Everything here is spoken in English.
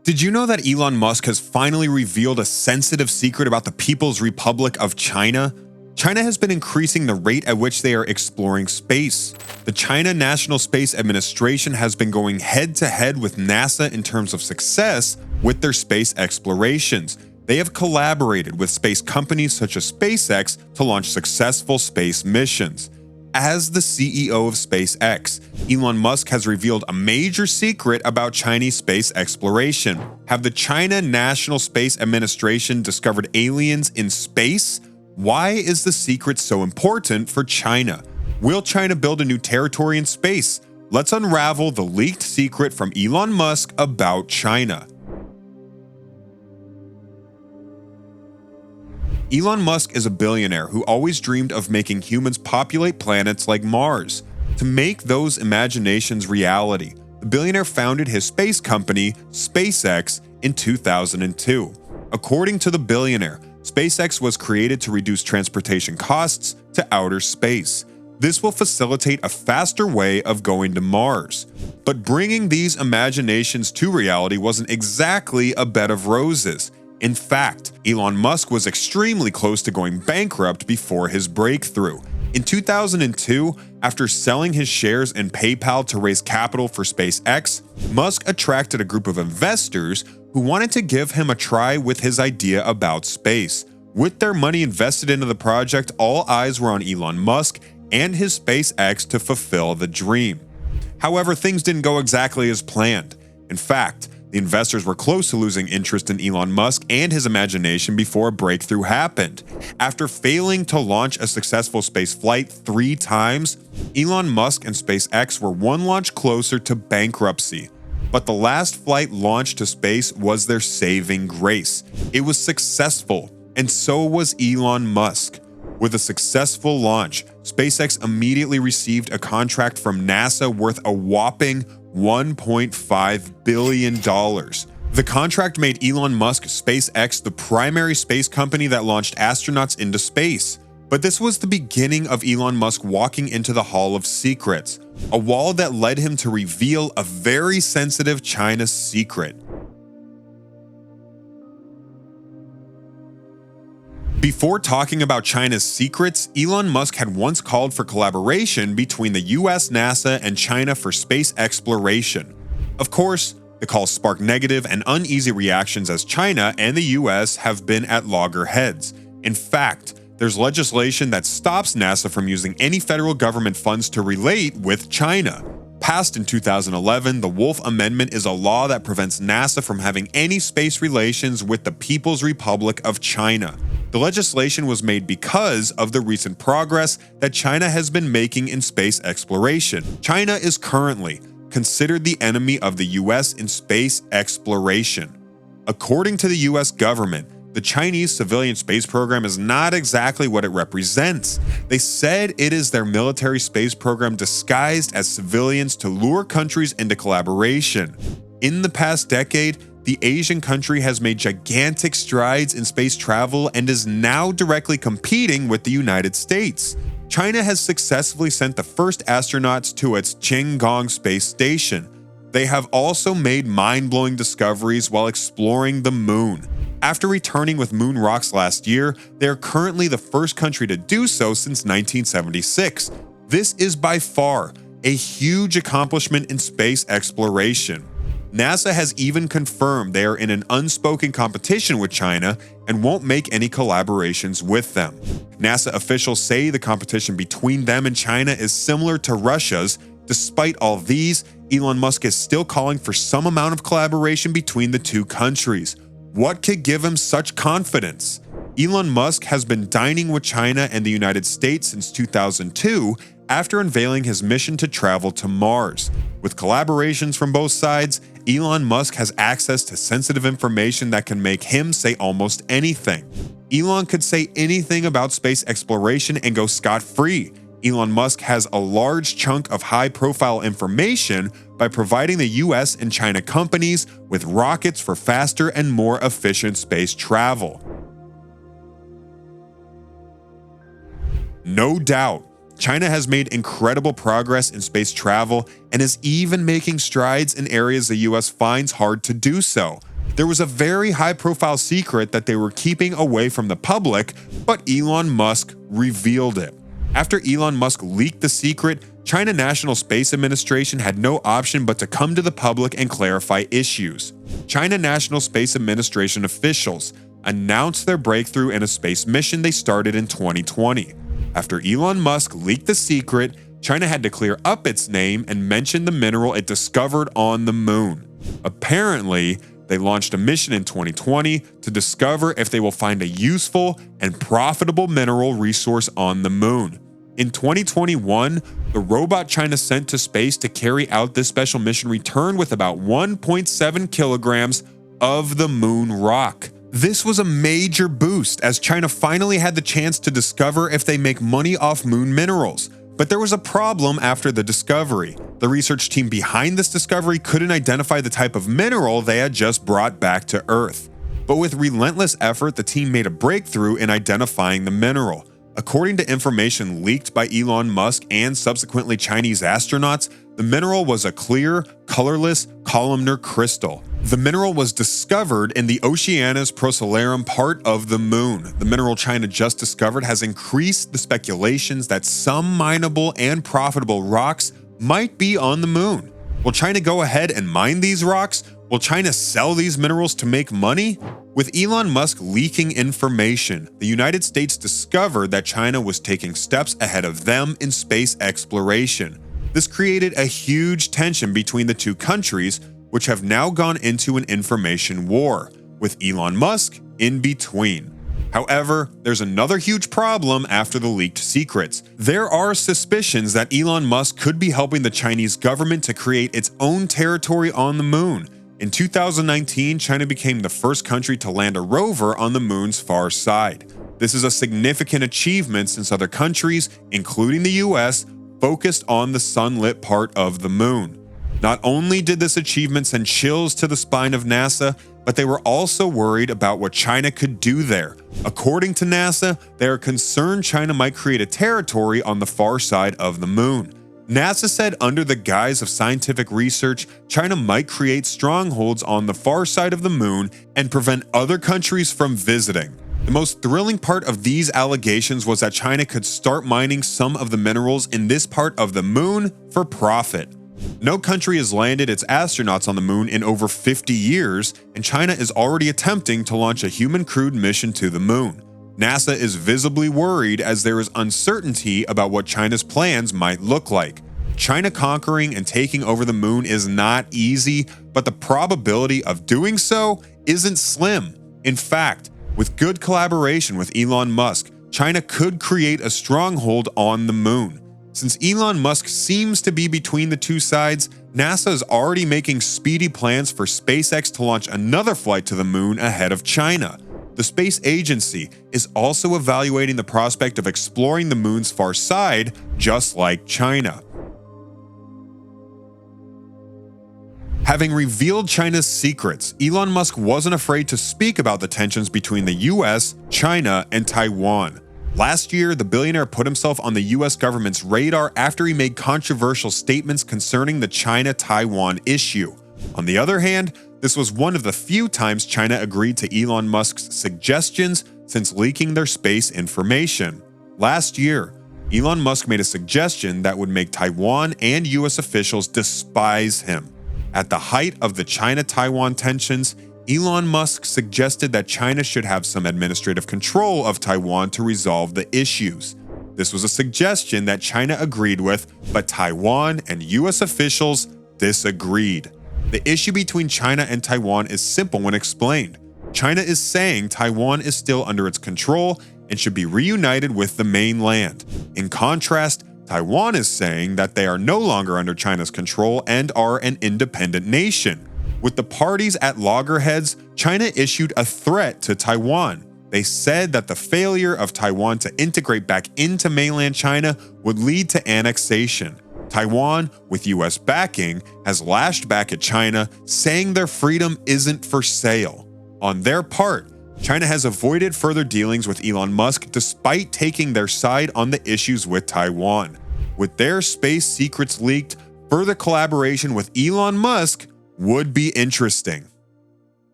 Did you know that Elon Musk has finally revealed a sensitive secret about the People's Republic of China? China has been increasing the rate at which they are exploring space. The China National Space Administration has been going head-to-head with NASA in terms of success with their space explorations. They have collaborated with space companies such as SpaceX to launch successful space missions. As the CEO of SpaceX, Elon Musk has revealed a major secret about Chinese space exploration. Have the China National Space Administration discovered aliens in space? Why is the secret so important for China? Will China build a new territory in space? Let's unravel the leaked secret from Elon Musk about China. Elon Musk is a billionaire who always dreamed of making humans populate planets like Mars. To make those imaginations reality, the billionaire founded his space company, SpaceX, in 2002. According to the billionaire, SpaceX was created to reduce transportation costs to outer space. This will facilitate a faster way of going to Mars. But bringing these imaginations to reality wasn't exactly a bed of roses. In fact, Elon Musk was extremely close to going bankrupt before his breakthrough. In 2002, after selling his shares in PayPal to raise capital for SpaceX, Musk attracted a group of investors who wanted to give him a try with his idea about space. With their money invested into the project, all eyes were on Elon Musk and his SpaceX to fulfill the dream. However, things didn't go exactly as planned. In fact, the investors were close to losing interest in Elon Musk and his imagination before a breakthrough happened. After failing to launch a successful space flight 3 times, Elon Musk and SpaceX were one launch closer to bankruptcy. But the last flight launched to space was their saving grace. It was successful, and so was Elon Musk. With a successful launch, SpaceX immediately received a contract from NASA worth a whopping $1.5 billion. The contract made Elon Musk SpaceX the primary space company that launched astronauts into space. But this was the beginning of Elon Musk walking into the Hall of Secrets, a wall that led him to reveal a very sensitive China secret. Before talking about China's secrets, Elon Musk had once called for collaboration between the US, NASA, and China for space exploration. Of course, the call sparked negative and uneasy reactions as China and the US have been at loggerheads. In fact, there's legislation that stops NASA from using any federal government funds to relate with China. Passed in 2011, the Wolf Amendment is a law that prevents NASA from having any space relations with the People's Republic of China. The legislation was made because of the recent progress that China has been making in space exploration. China is currently considered the enemy of the US in space exploration. According to the US government, the Chinese civilian space program is not exactly what it represents. They said it is their military space program disguised as civilians to lure countries into collaboration. In the past decade, the Asian country has made gigantic strides in space travel and is now directly competing with the United States. China has successfully sent the first astronauts to its Tiangong space station. They have also made mind-blowing discoveries while exploring the moon. After returning with moon rocks last year, they are currently the first country to do so since 1976. This is by far a huge accomplishment in space exploration. NASA has even confirmed they are in an unspoken competition with China and won't make any collaborations with them. NASA officials say the competition between them and China is similar to Russia's. Despite all these, Elon Musk is still calling for some amount of collaboration between the two countries. What could give him such confidence? Elon Musk has been dining with China and the United States since 2002 after unveiling his mission to travel to Mars. With collaborations from both sides, Elon Musk has access to sensitive information that can make him say almost anything. Elon could say anything about space exploration and go scot-free. Elon Musk has a large chunk of high-profile information by providing the US and China companies with rockets for faster and more efficient space travel. No doubt, China has made incredible progress in space travel and is even making strides in areas the US finds hard to do so. There was a very high-profile secret that they were keeping away from the public, but Elon Musk revealed it. After Elon Musk leaked the secret, China National Space Administration had no option but to come to the public and clarify issues. China National Space Administration officials announced their breakthrough in a space mission they started in 2020. After Elon Musk leaked the secret, China had to clear up its name and mention the mineral it discovered on the moon. Apparently, they launched a mission in 2020 to discover if they will find a useful and profitable mineral resource on the moon. In 2021, the robot China sent to space to carry out this special mission returned with about 1.7 kilograms of the moon rock. This was a major boost as China finally had the chance to discover if they make money off moon minerals. But there was a problem after the discovery. The research team behind this discovery couldn't identify the type of mineral they had just brought back to Earth. But with relentless effort, the team made a breakthrough in identifying the mineral. According to information leaked by Elon Musk and subsequently Chinese astronauts, the mineral was a clear, colorless, columnar crystal. The mineral was discovered in the Oceanus Procellarum part of the moon. The mineral China just discovered has increased the speculations that some mineable and profitable rocks might be on the moon. Will China go ahead and mine these rocks? Will China sell these minerals to make money? With Elon Musk leaking information, the United States discovered that China was taking steps ahead of them in space exploration. This created a huge tension between the two countries, which have now gone into an information war, with Elon Musk in between. However, there's another huge problem after the leaked secrets. There are suspicions that Elon Musk could be helping the Chinese government to create its own territory on the moon. In 2019, China became the first country to land a rover on the moon's far side. This is a significant achievement since other countries, including the US, focused on the sunlit part of the moon. Not only did this achievement send chills to the spine of NASA, but they were also worried about what China could do there. According to NASA, they are concerned China might create a territory on the far side of the moon. NASA said under the guise of scientific research, China might create strongholds on the far side of the moon and prevent other countries from visiting. The most thrilling part of these allegations was that China could start mining some of the minerals in this part of the moon for profit. No country has landed its astronauts on the moon in over 50 years, and China is already attempting to launch a human-crewed mission to the moon. NASA is visibly worried as there is uncertainty about what China's plans might look like. China conquering and taking over the moon is not easy, but the probability of doing so isn't slim. In fact, with good collaboration with Elon Musk, China could create a stronghold on the moon. Since Elon Musk seems to be between the two sides, NASA is already making speedy plans for SpaceX to launch another flight to the moon ahead of China. The space agency is also evaluating the prospect of exploring the moon's far side, just like China. Having revealed China's secrets, Elon Musk wasn't afraid to speak about the tensions between the US, China, and Taiwan. Last year, the billionaire put himself on the US government's radar after he made controversial statements concerning the China-Taiwan issue. On the other hand, this was one of the few times China agreed to Elon Musk's suggestions since leaking their space information. Last year, Elon Musk made a suggestion that would make Taiwan and US officials despise him. At the height of the China-Taiwan tensions, Elon Musk suggested that China should have some administrative control of Taiwan to resolve the issues. This was a suggestion that China agreed with, but Taiwan and US officials disagreed. The issue between China and Taiwan is simple when explained. China is saying Taiwan is still under its control and should be reunited with the mainland. In contrast, Taiwan is saying that they are no longer under China's control and are an independent nation. With the parties at loggerheads, China issued a threat to Taiwan. They said that the failure of Taiwan to integrate back into mainland China would lead to annexation. Taiwan, with US backing, has lashed back at China, saying their freedom isn't for sale. On their part, China has avoided further dealings with Elon Musk despite taking their side on the issues with Taiwan. With their space secrets leaked, further collaboration with Elon Musk would be interesting.